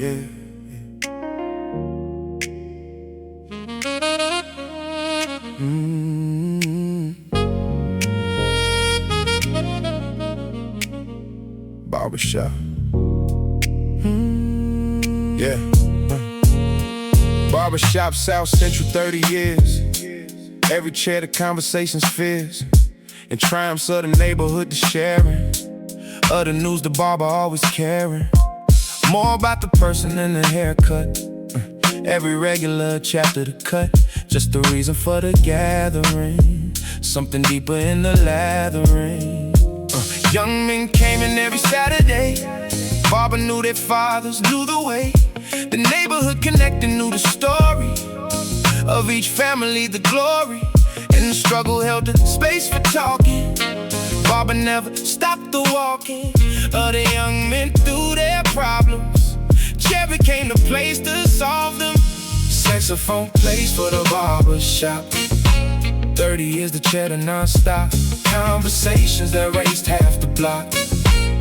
yeah. Barbershop. Yeah. Barbershop, South Central, 30 years. Every chair, the conversation's fierce. And triumphs of the neighborhood, the sharing. Other news, the barber always caring. More about the person than the haircut. Every regular chapter to cut. Just the reason for the gathering. Something deeper in the lathering. Young men came in every Saturday. Barber knew their fathers, knew the way. The neighborhood connected, knew the story of each family, the glory. And the struggle held the space for talking. Barber never stopped the walking of the young men through their problems. Chair became the place to solve them. Saxophone plays for the barbershop. 30 years the cheddar non-stop. Conversations that raised half the block.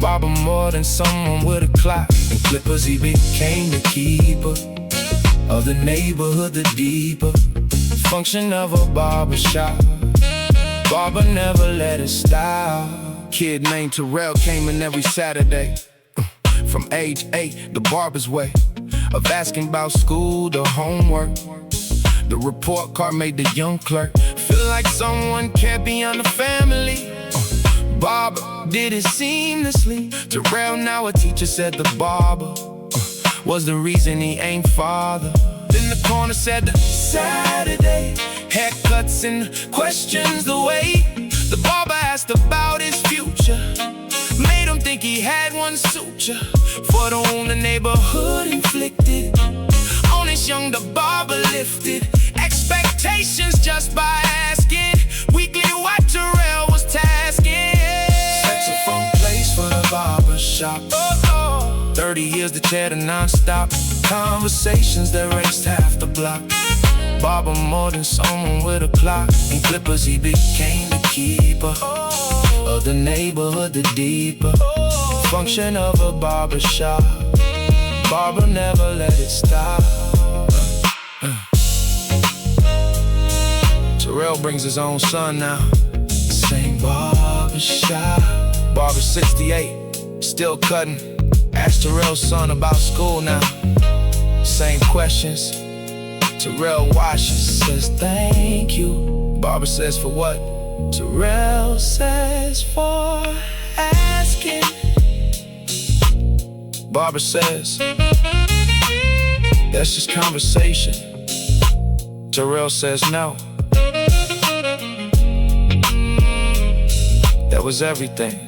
Barber more than someone with a clock. In Clippers he became the keeper of the neighborhood, the deeper function of a barbershop. Barber never let it stop. Kid named Terrell came in every Saturday. From age 8, the barber's way of asking about school, the homework. The report card made the young clerk feel like someone cared beyond the family. Barber did it seamlessly. Terrell, now a teacher, said the barber was the reason he ain't father. Then the corner said the Saturday haircuts and questions the way the barber asked about his future. Made him think he had one suture for the wound the neighborhood inflicted. On his young, the barber lifted expectations just by asking. Weekly what Terrell was tasking. Saxophone plays for the barbershop. 30 years the cheddar non-stop. Conversations that raised half the block. Barber more than someone with a clock. In Clippers he became the keeper of the neighborhood, the deeper function of a barbershop. Barber never let it stop. Terrell brings his own son now. Same barbershop. Barber 68, still cutting. Ask Terrell's son about school now. Same questions. Terrell washes, says thank you. Barber says for what? Terrell says for asking. Barber says that's just conversation. Terrell says no. That was everything.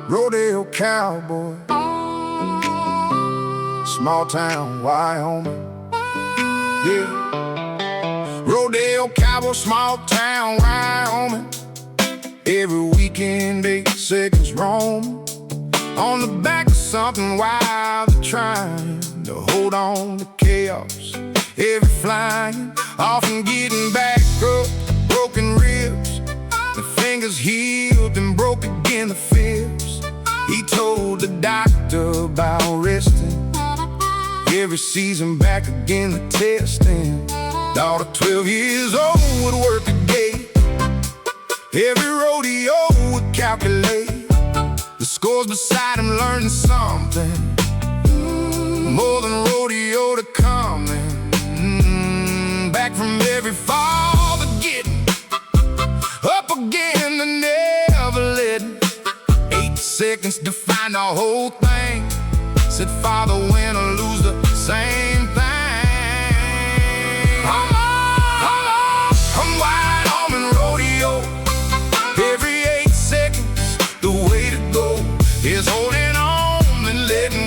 Rodeo cowboy, small town Wyoming. Yeah, rodeo cowboy, small town Wyoming. Every weekend 8 seconds roam on the back of something wild, they're trying to hold on to chaos. Every flying, often getting back up, broken ribs. The fingers healed and broke again, the fibs. He told the doctor about resting. Every season back again to testing. Daughter 12 years old would work a gate. Every rodeo would calculate the scores beside him, learning something more than rodeo to come. Back from every fall to getting up again to never letting. 8 seconds to find the whole thing. Said father, win or lose the same thing. I'm Wyoming rodeo. Every 8 seconds, the way to go is holding on and letting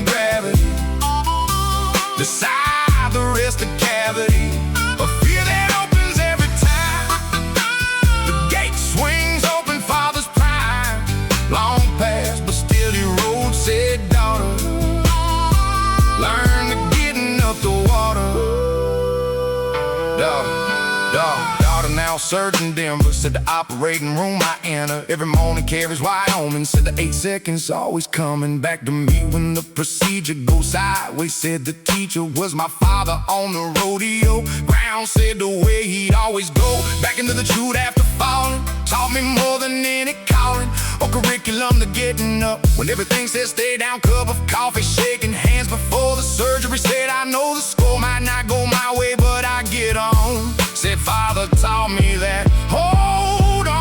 certain Denver. Said the operating room I enter every morning carries Wyoming. Said the 8 seconds always coming back to me when the procedure goes sideways. Said the teacher was my father on the rodeo ground. Said the way he'd always go back into the truth after falling taught me more than any calling or curriculum to getting up. When everything said stay down, cup of coffee, shaking hands before the surgery. Said I know the score might not go my way, but I get on. Said father taught me that, hold on.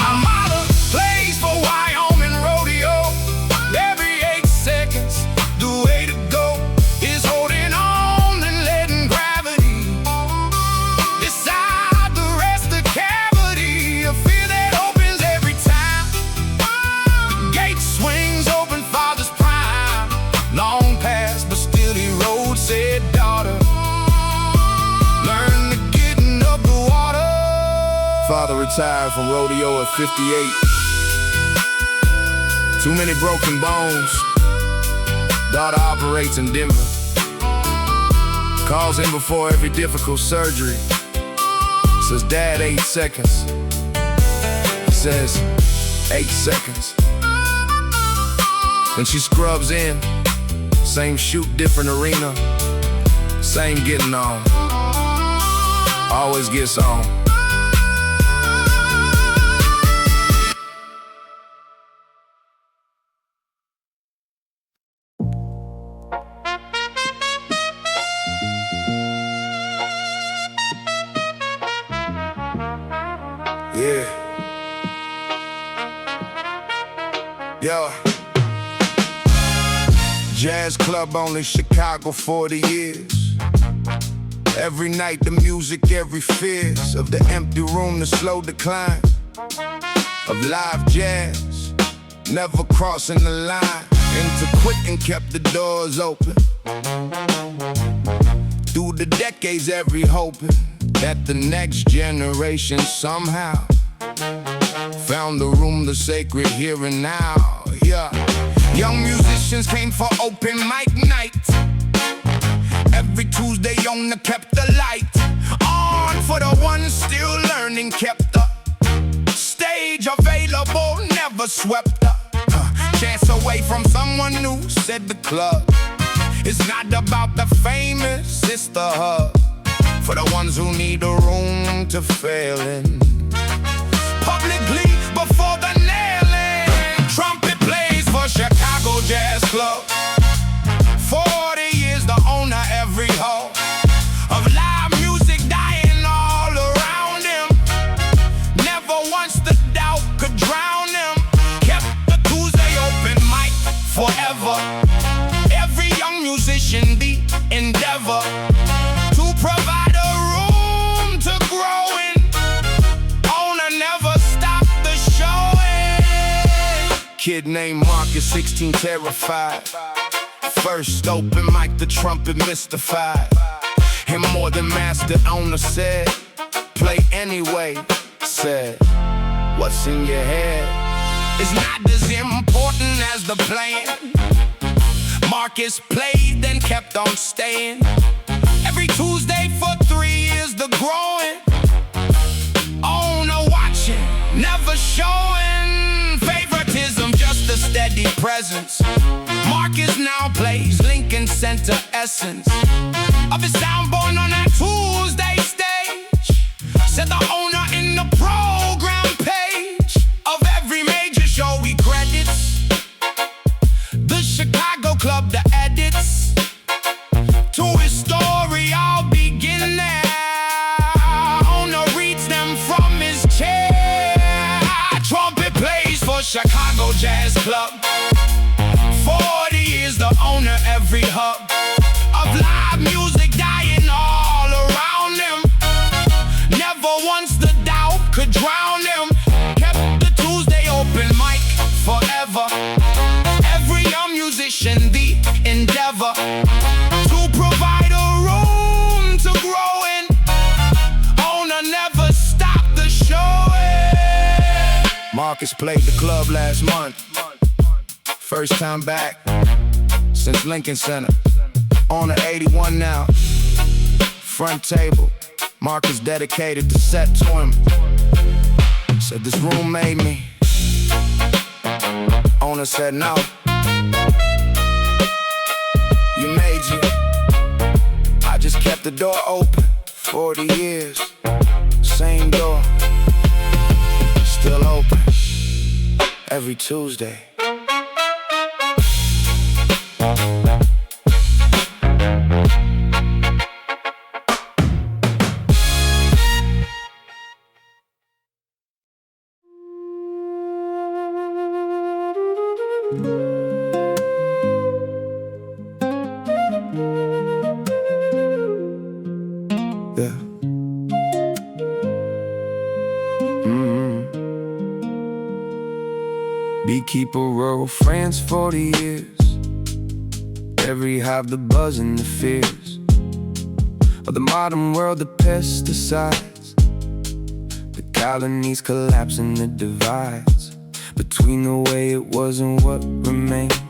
I'm out of place for Wyoming rodeo. Every 8 seconds, the way to go is holding on and letting gravity decide the rest of cavity. A fear that opens every time the gate swings open, father's prime. Long past, but still he rode. Said daughter, learn to get up the water. Father retired from rodeo at 58. Too many broken bones. Daughter operates in Denver. Calls in before every difficult surgery. Says dad, 8 seconds. He says 8 seconds. Then she scrubs in. Same shoot, different arena. Same getting on. Always gets on. Yeah. Yo. Jazz club only Chicago 40 years. Every night the music, every fears of the empty room, the slow decline of live jazz. Never crossing the line into quitting, kept the doors open. Through the decades, every hoping that the next generation somehow found the room, the sacred here and now. Yeah. Young musicians came for open mic night. Every Tuesday owner kept the light on for the ones still learning, kept the stage available, never swept up. Chance away from someone new, said the club. It's not about the famous, it's the hub for the ones who need a room to fail in. Publicly before the nailing, trumpet plays for Chicago Jazz Club. 40 years the owner, every hall of live music dying all around him. Never once the doubt could drown him. Kept the Tuesday open mic forever. Every young musician the endeavor to provide a room to grow in. Owner never stopped the showing. Kid named Marcus, 16, terrified. First open mic, the trumpet mystified him more than master. Owner said, play anyway. Said, what's in your head is not as important as the playing. Marcus played, then kept on staying. Every Tuesday for 3 years, the growing. Owner watching, never showing favoritism, just a steady presence. Marcus now plays Lincoln Center essence of his sound born on that Tuesday stage. Said the owner in the program page of every major show he credits the Chicago club, the edits to his story all begin there. Owner reads them from his chair. Trumpet plays for Chicago Jazz Club. 40 years the owner, every hub of live music dying all around him. Never once the doubt could drown him. Kept the Tuesday open mic forever. Every young musician the endeavor to provide a room to grow in. Owner never stopped the showing. Marcus played the club last month. First time back since Lincoln Center. On the 81 now. Front table, Markers dedicated to set to him. Said this room made me. Owner said no. You made you. I just kept the door open. 40 years, same door, still open every Tuesday. Yeah. Beekeeper, rural France, 40 years. Every hive, the buzz and the fears of the modern world, the pesticides, the colonies collapsing, the divides between the way it was and what remained.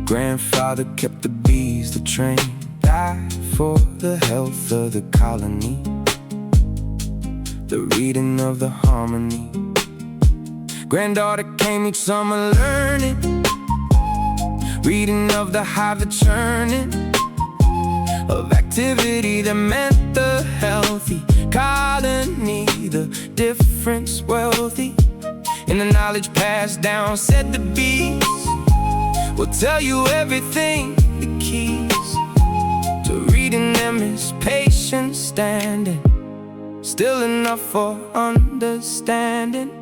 Grandfather kept the bees, the train died for the health of the colony, the reading of the harmony. Granddaughter came each summer learning, reading of the hive, the churning of activity that meant the healthy colony, the difference wealthy. In the knowledge passed down, said the bees will tell you everything. The keys to reading them is patience standing, still enough for understanding.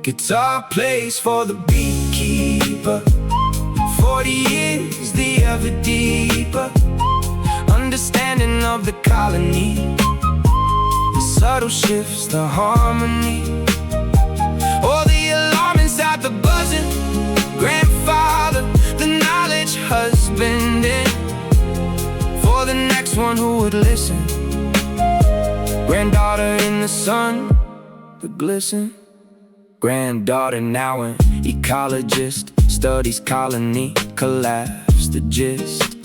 Guitar plays for the beekeeper, 40 years, the ever deeper understanding of the colony, the subtle shifts, the harmony. Oh, the alarm inside the buzzing. Grandfather, the knowledge husbanding for the next one who would listen. Granddaughter in the sun, the glisten. Granddaughter now an ecologist, studies colony collapse. The gist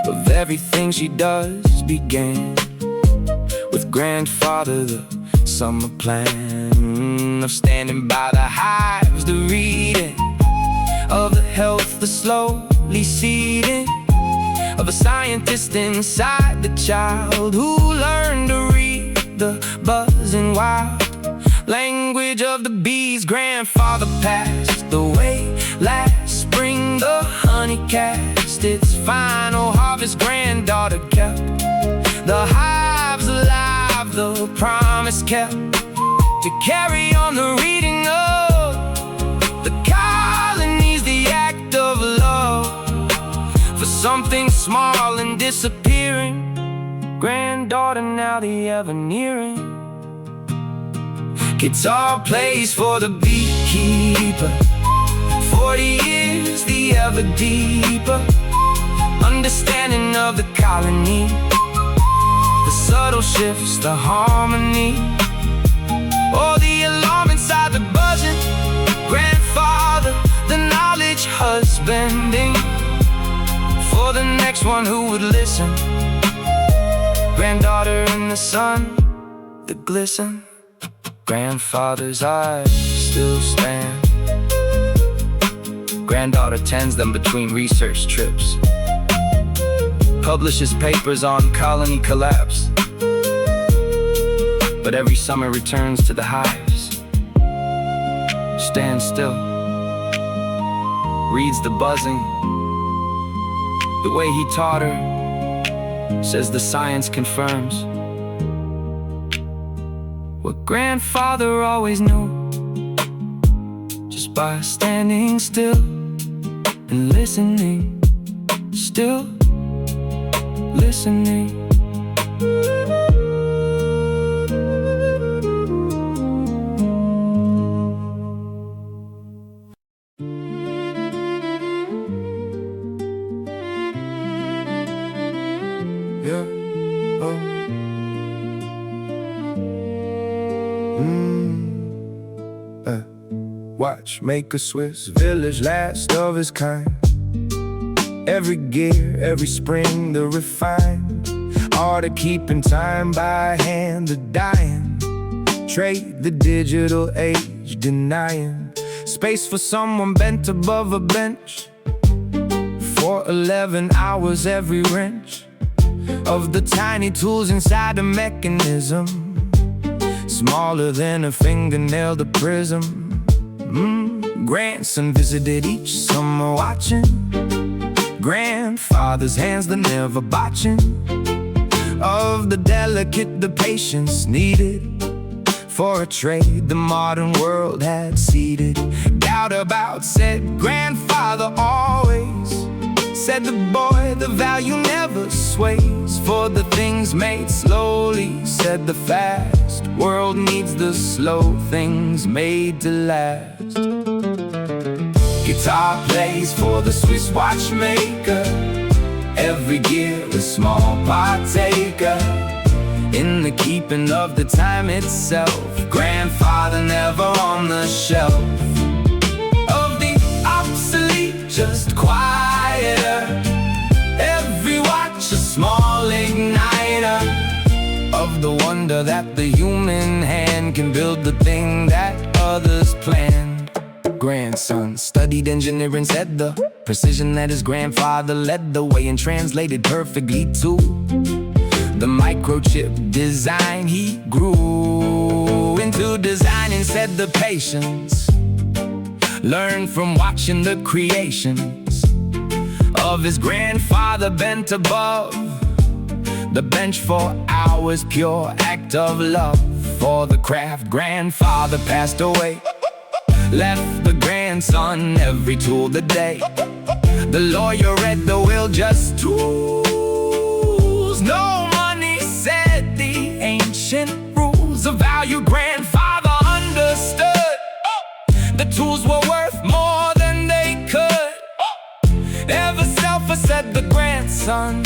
of everything she does began with grandfather, the summer plan of standing by the hives, the reading of the health, the slowly seeding of a scientist inside the child who learned to read the buzzing wild language of the bees. Grandfather passed away last spring, the honey cast its final harvest. Granddaughter kept the hives alive, the promise kept to carry on the reading of the colonies, the act of love for something small and disappearing. Granddaughter now the ever nearing. Guitar plays for the beekeeper, 40 years, the ever deeper understanding of the colony, the subtle shifts, the harmony. Oh, the alarm inside the buzzing. Grandfather, the knowledge husbanding for the next one who would listen. Granddaughter in the sun, the glisten. Grandfather's eyes still stand. Granddaughter tends them between research trips, publishes papers on colony collapse, but every summer returns to the hives, stands still, reads the buzzing the way he taught her, says the science confirms what grandfather always knew, just by standing still and listening, still listening. Yeah, oh. Watchmaker, Swiss village, last of his kind. Every gear, every spring, the refined art of keeping time by hand, the dying. Trade the digital age, denying space for someone bent above a bench. For 11 hours every wrench of the tiny tools inside a mechanism, smaller than a fingernail, the prism. Grandson visited each summer watching grandfather's hands that never botching of the delicate, the patience needed for a trade the modern world had ceded. Doubt about, said grandfather always. Said the boy, the value never sways for the things made slowly. Said the fast world needs the slow things made to last. Guitar plays for the Swiss watchmaker. Every gear a small partaker in the keeping of the time itself. Grandfather never on the shelf of the obsolete, just quieter. Every watch a small igniter of the wonder that the human hand can build the thing that others planned. Grandson studied engineering, said the precision that his grandfather led the way and translated perfectly to the microchip design he grew into designing. Said the patience learned from watching the creations of his grandfather bent above the bench for hours, pure act of love for the craft. Grandfather passed away, left the grandson every tool the day. The lawyer read the will, just tools, no money, said the ancient rules of value. Grandfather understood the tools were worth more than they could ever sell for, said the grandson.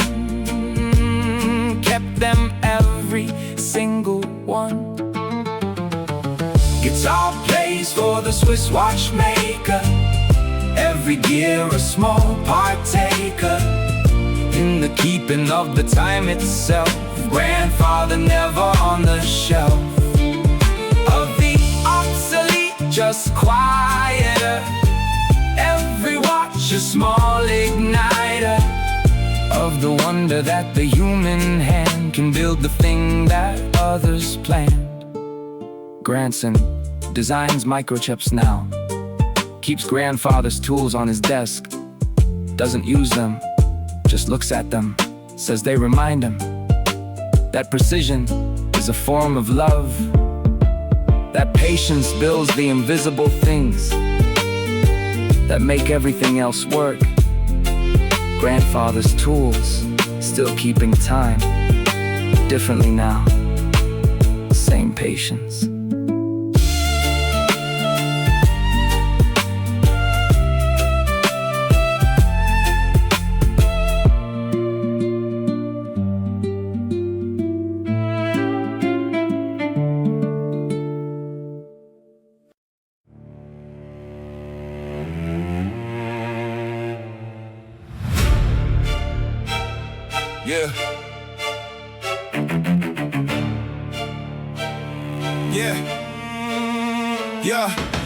Kept them, every single one. Guitar plays for the Swiss watchmaker. Every gear a small partaker in the keeping of the time itself. Grandfather never on the shelf of the obsolete, just quieter. Every watch a small igniter of the wonder that the human hand can build the thing that others planned. Grandson designs microchips now, keeps grandfather's tools on his desk, doesn't use them, just looks at them, says they remind him that precision is a form of love, that patience builds the invisible things that make everything else work. Grandfather's tools still keeping time, differently now, same patience.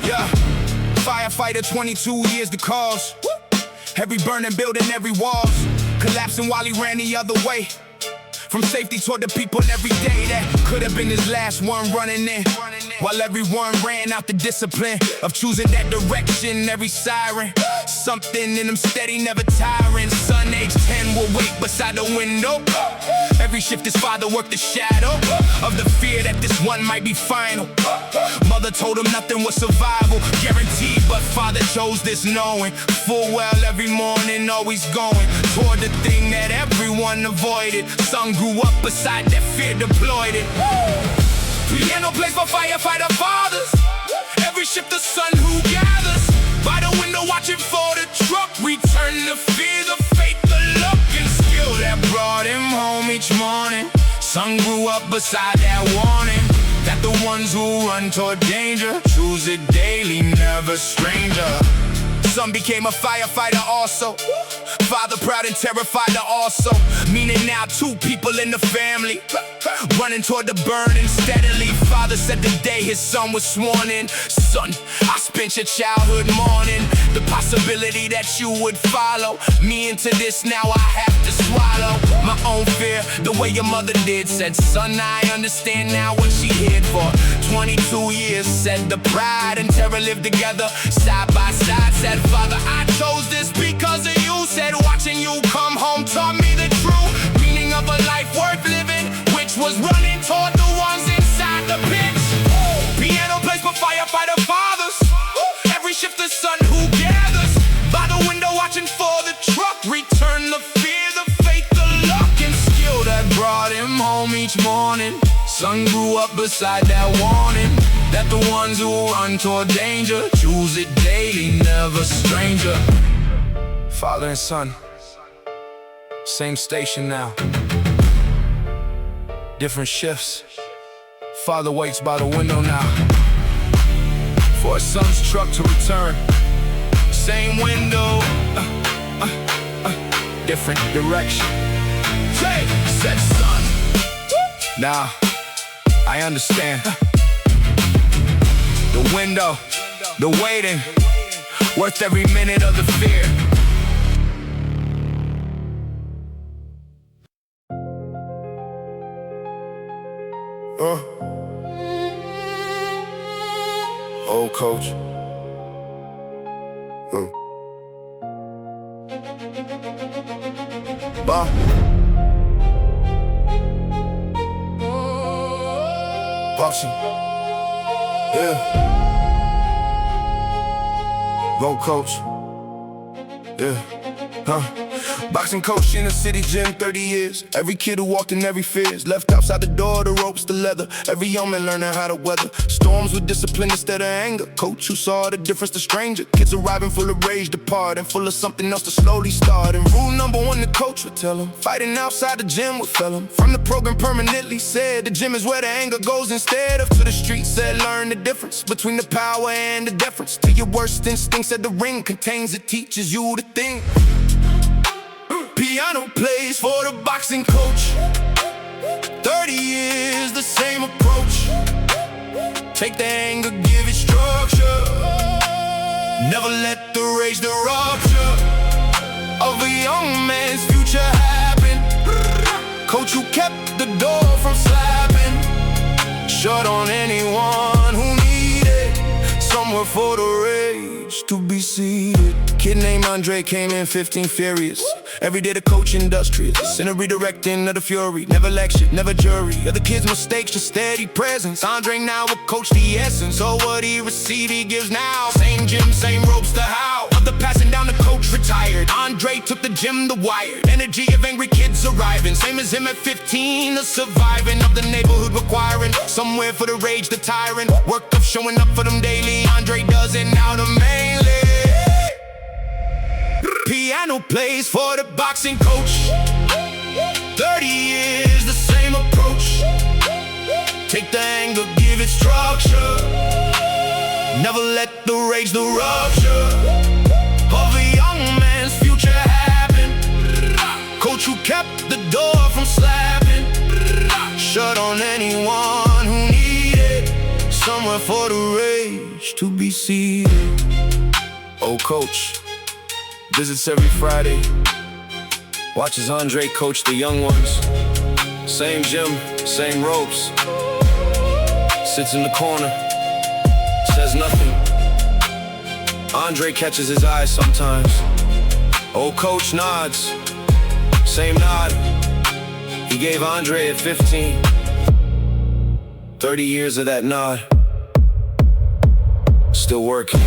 Yeah. Firefighter, 22 years the cause. Every burning building, every walls collapsing while he ran the other way. From safety toward the people every day. That could have been his last one running in, while everyone ran out the discipline of choosing that direction. Every siren, something in him steady, never tiring. Son, age 10, will wait beside the window. Every shift his father worked the shadow of the fear that this one might be final. Mother told him nothing was survival guaranteed, but father chose this knowing full well every morning always going toward the thing that everyone avoided. Son grew up beside that fear, deployed it. Piano plays for firefighter fathers. Every shift the son who gathers by the window watching for the truck. Return the fear, the faith, the luck and skill that brought him home each morning. Son grew up beside that warning that the ones who run toward danger choose it daily, never stranger. Son became a firefighter also. Father proud and terrified also. Meaning now two people in the family, running toward the burning steadily. Father said the day his son was sworn in, son, I spent your childhood mourning. The possibility that you would follow me into this, now I have to swallow my own fear, the way your mother did. Said, son, I understand now what she hid for 22 years. Said the pride and terror lived together side by side. Said, Father, I chose this because of you. Said, watching you come home taught me the true meaning of a life worth living, which was running toward the ones inside the pit. Piano plays for firefighter fathers. Every shift the son who gathers by the window watching for the truck. Return the fear, the faith, the luck and skill that brought him home each morning. Son grew up beside that warning that the ones who run toward danger choose it daily, never stranger. Father and son, same station now, different shifts. Father waits by the window now for his son's truck to return. Same window, different direction. Hey, said son, now I understand. The window, the waiting, worth every minute of the fear. Old coach. Bah. Boxing. Yeah. Go coach. Yeah. Boxing coach in the city gym, 30 years. Every kid who walked in every fears. Left outside the door, the ropes, the leather. Every young man learning how to weather storms with discipline instead of anger. Coach who saw the difference to stranger. Kids arriving full of rage, departing full of something else to slowly start. And rule number one, the coach would tell them, fighting outside the gym would fell him. From the program permanently said, the gym is where the anger goes instead of to the street. Said, learn the difference between the power and the deference to your worst instincts. Said the ring contains, it teaches you the thing. Piano plays for the boxing coach. 30 years, the same approach. Take the anger, give it structure. Never let the rage, the rupture of a young man's future happen. Coach who kept the door from slapping shut on anyone who needed somewhere for the rage to be seated. Kid named Andre came in 15 furious. Every day the coach industrious, in a redirecting of the fury. Never lectured, never jury of the kids' mistakes, just steady presence. Andre now will coach the essence. So what he received, he gives now. Same gym, same ropes, the how of the passing down, the coach retired. Andre took the gym, the wired energy of angry kids arriving. Same as him at 15, the surviving of the neighborhood requiring somewhere for the rage, the tyrant. Work of showing up for them daily. Andre does it now, the mainly. Piano plays for the boxing coach. 30 years, the same approach. Take the anger, give it structure. Never let the rage, the rupture of a young man's future happen. Coach who kept the door from slapping shut on anyone who needed somewhere for the rage to be seated. Oh, coach visits every Friday, watches Andre coach the young ones. Same gym, same ropes. Sits in the corner, says nothing. Andre catches his eye sometimes. Old coach nods, same nod he gave Andre at 15. 30 years of that nod, still working.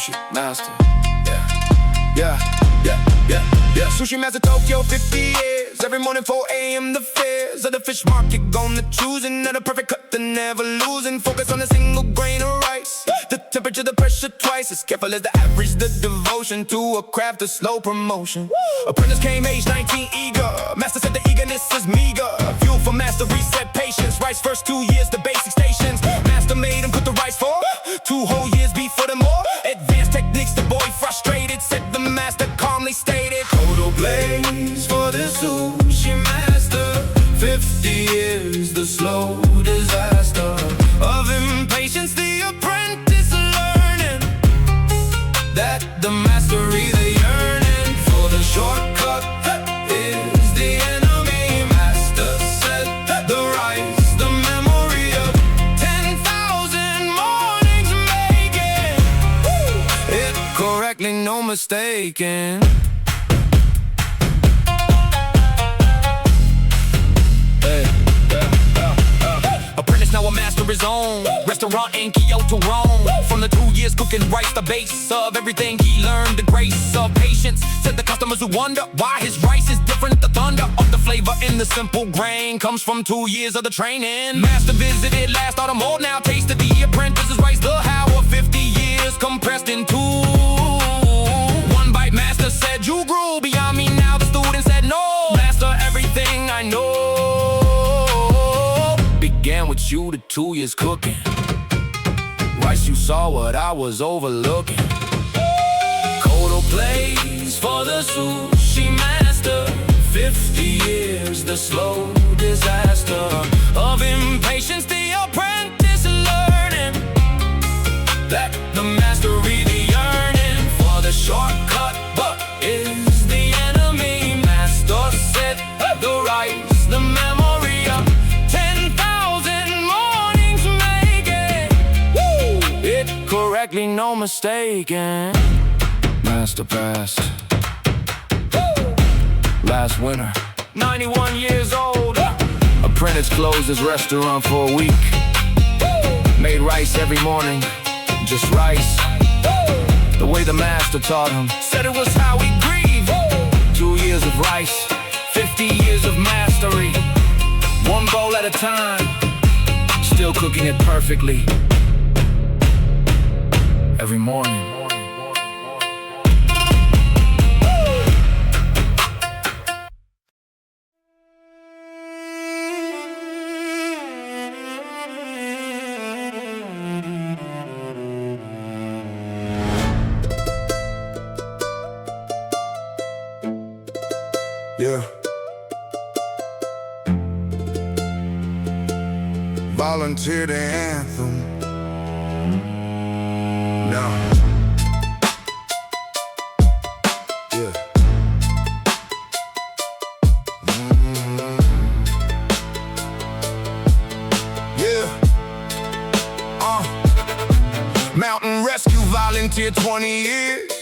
sushi master. Yeah. Sushi master Tokyo, 50 years. Every morning 4 a.m. the fears of the fish market gonna choosing at a perfect cut, they're never losing. Focus on a single grain of rice. The temperature, the pressure twice as careful as the average. The devotion to a craft, a slow promotion. Apprentice came age 19 eager. Master said the eagerness is meager. Fuel for master, reset patience. Rice first 2 years, the basic stations. Master made him cook the rice for 2 whole years before the more advanced techniques. The boy frustrated, said the master calmly stated, total blaze for the sushi master. 50 years, the slow disaster of impatience. The apprentice learning that the mastery, the yearning for the shortcut is the enemy. Master said the rise, the memory of 10,000 mornings making it correctly, no mistaking. Apprentice now a master his own restaurant in Kyoto, Rome. From the 2 years cooking rice, the base of everything he learned, the grace of patience. Said the customers who wonder why his rice is different. The thunder of the flavor in the simple grain comes from 2 years of the training. Master visited last autumn, old now tasted the apprentice's rice. The how of 50 years compressed into 1 bite. Master said you grew beyond me. Now the student said no. Master, everything I know began with you, the 2 years cooking rice. You saw what I was overlooking. Kodo plays for the sushi master. 50 years, the slow disaster of impatience. The apprentice learning that the mastery, the yearning for the shortcut, but is the enemy. Master said the rise, the memory of 10,000 mornings making it correctly, no mistaking. Master passed last winter, 91 years old. Apprentice closed his restaurant for a week. Made rice every morning, just rice, the way the master taught him. Said it was how he grieved. 2 years of rice, 50 years of mastery. 1 bowl at a time, still cooking it perfectly every morning. Yeah. Volunteer the anthem. Now. Yeah. Yeah. Mountain rescue volunteer, 20 years.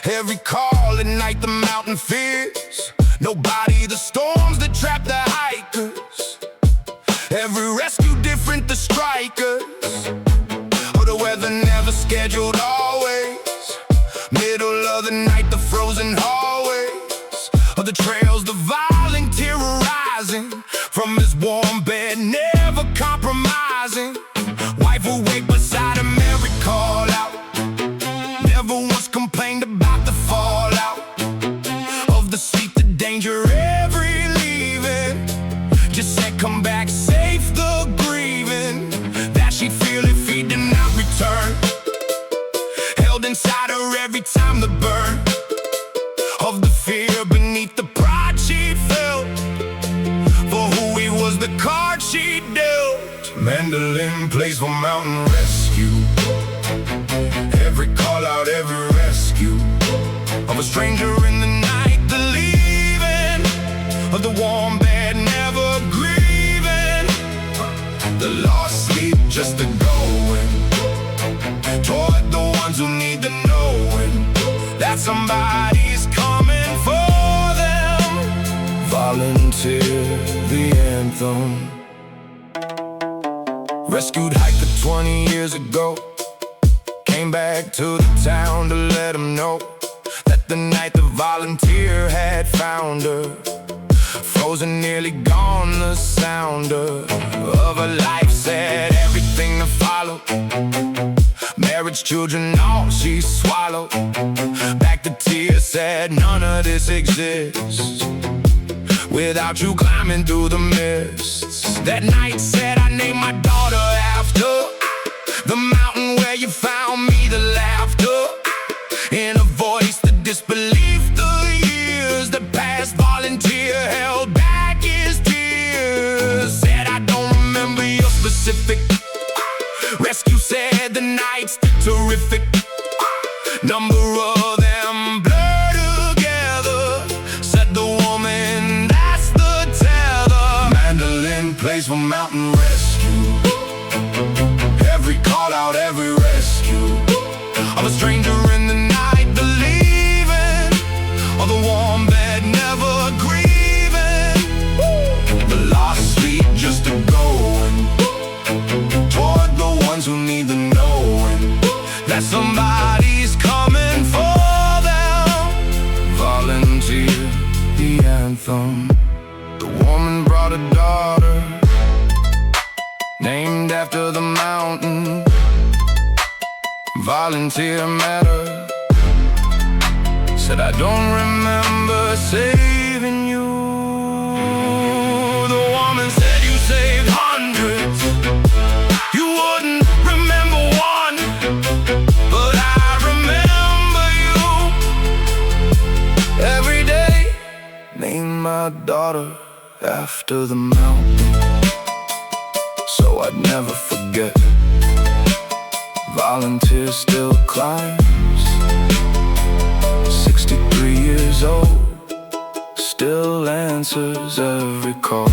Every call at night the mountain fears. Nobody, the storms that trap the hikers. Every rescue different, the strikers. Oh, the weather never scheduled always. Middle of the night, the frozen hallways. Of the trails, the volunteer rising from his warm bed, never compromising. Wife will wait beside him every call out. Never once complained about the fallout of the sleep, the danger, every leaving. Just said come back safe, the grieving. That she'd feel if he did not return. Held inside her every time the burn of the fear beneath the pride she felt. For who he was, the card she dealt. Mandolin plays for mountain rescue. Every call out, every rescue of a stranger in the night, the leaving of the warm bed, never grieving. The lost sleep, just the going toward the ones who need the knowing that somebody's coming for them. Volunteer the anthem. Rescued hiker 20 years ago. Came back to the town to let him know that the night the volunteer had found her, frozen, nearly gone, the sound of her life said everything to follow. Marriage, children, all she swallowed. Back to tears, said none of this exists without you climbing through the mists. That night said I named my daughter after the mountain where you found me, the laughter in a voice, the disbelief, the years that passed. Volunteer held back his tears, said I don't remember your specific rescue, said the nights terrific, number of them blur together, said the woman, that's the tether. Mandolin plays for mountain rescue, every call out, every rescue of a stranger in the night, believing of the warm bed, never grieving, the lost sleep just a going toward the ones who need the knowing that somebody's coming for them. Volunteer, the anthem. The woman brought a daughter named after the mountain. Volunteer met her, said I don't remember saving you. The woman said you saved hundreds, you wouldn't remember one, but I remember you. Every day, name my daughter after the mountain, so I'd never forget. Volunteer still climbs, 63 years old, still answers every call.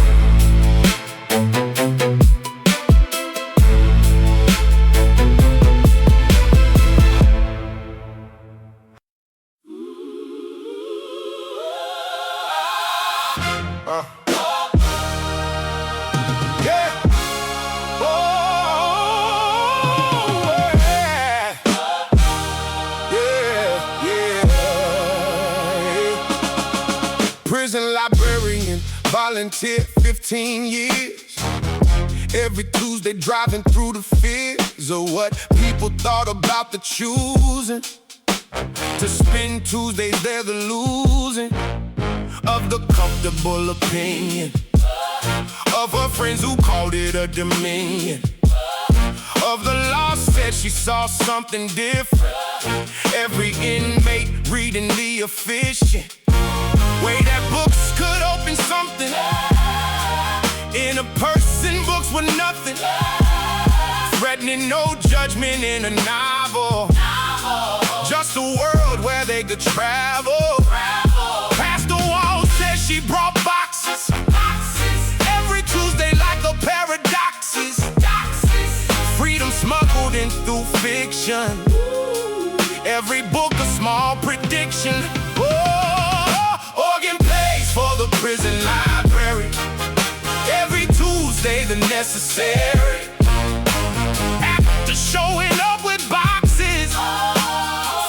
Prison librarian, volunteer 15 years. Every Tuesday driving through the fears of what people thought about the choosing to spend Tuesdays there, the losing of the comfortable opinion of her friends who called it a dominion of the law, said she saw something different. Every inmate reading the efficient way that books could open something in a person, books were nothing, threatening no judgment in a novel, just a world where they could travel. Past the wall, said she brought boxes every Tuesday like a paradoxes, freedom smuggled in through fiction, every book a small prediction. Organ plays for the prison library, every Tuesday the necessary. After showing up with boxes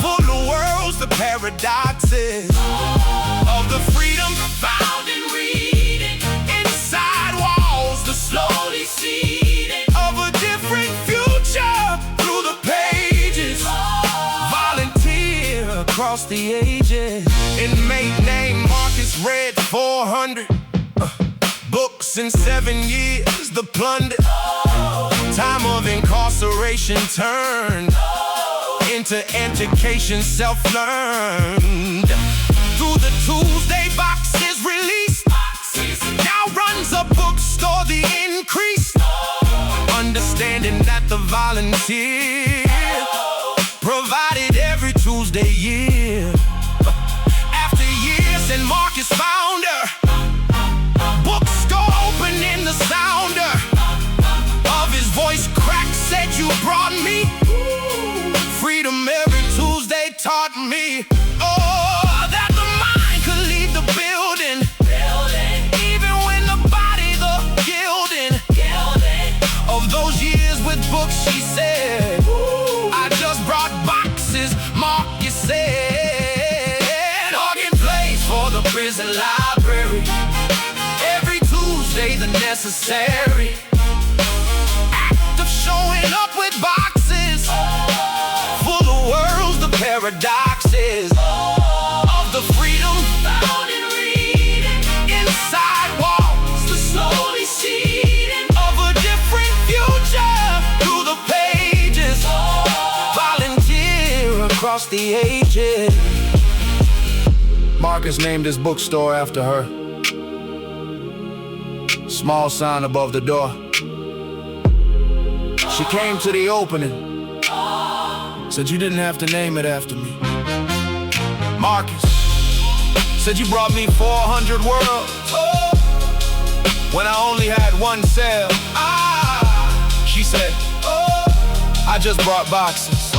full of worlds, the paradoxes of the freedom found in reading, inside walls, the slowly seeding of a different future through the pages. Volunteer across the ages. Inmate named Marcus read 400 books in 7 years, the plunder. Time of incarceration turned into education, self-learned. Through the Tuesday boxes released, now runs a bookstore, the increase. Understanding that the volunteer provided every Tuesday year. After years and Marcus found her, bookstore opening, the sounder of his voice cracked, said you brought me freedom every Tuesday, taught me that the mind could leave the building, even when the body, the gilding of those years with books, she said, I just brought necessary act of showing up with boxes full of worlds, the paradoxes of the freedom found in reading. Inside walls, the slowly seeding of a different future through the pages. Volunteer across the ages. Marcus named his bookstore after her. Small sign above the door. She came to the opening, said you didn't have to name it after me. Marcus said you brought me 400 worlds when I only had one cell. She said, I just brought boxes.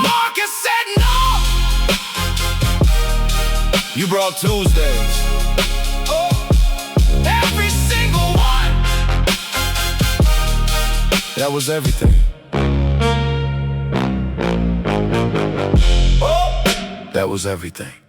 Marcus said no. You brought Tuesdays. Every single one. That was everything. That was everything.